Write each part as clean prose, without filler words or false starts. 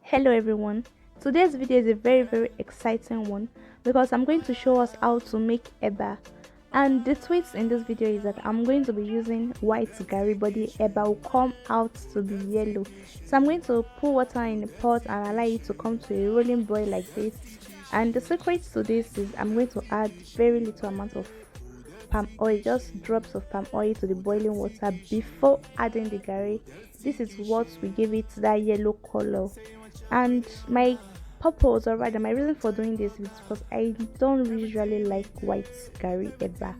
Hello everyone. Today's video is a very exciting one because I'm going to show us how to make eba. And the twist in this video is that I'm going to be using white Garri, but the eba will come out to be yellow. So I'm going to put water in the pot and allow it to come to a rolling boil like this. And the secret to this is I'm going to add very little amount of palm oil, just drops of palm oil to the boiling water before adding the Garri. This is what will give it that yellow color. And my purpose, or rather my reason for doing this, is because I don't usually like white Garri eba.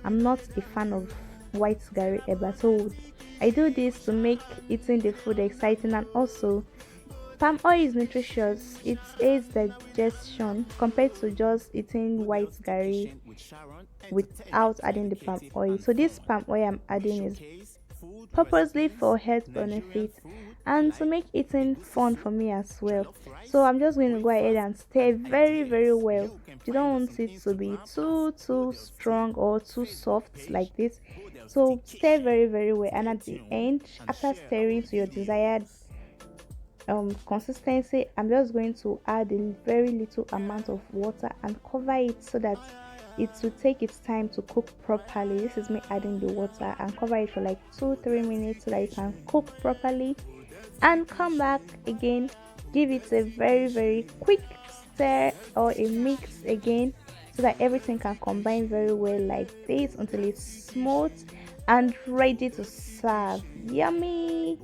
I'm not a fan of white Garri eba, so I do this to make eating the food exciting. And also palm oil is nutritious, it aids digestion compared to just eating white Garri without adding the palm oil. So this palm oil I'm adding is purposely for health benefits and to make eating fun for me as well. So I'm just going to go ahead and stir very well. You don't want it to be too strong or too soft like this. So stir very well, and at the end, after stirring to your desired consistency, I'm just going to add a very little amount of water and cover it so that it will take its time to cook properly. This is me adding the water and cover it for like 2-3 minutes so that it can cook properly, and come back again, give it a very quick stir or a mix again so that everything can combine very well like this until it's smooth and ready to serve. Yummy.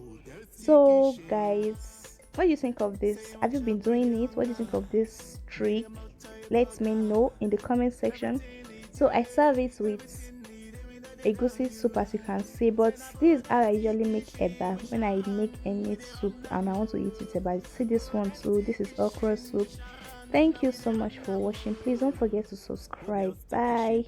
So guys, what do you think of this? Have you been doing it? What do you think of this trick? Let me know in the comment section. So I serve it with egusi soup, as you can see, but this is how I usually make eba when I make any soup and I want to eat it eba. See this one too, this is okra soup. Thank you so much for watching. Please don't forget to subscribe. Bye.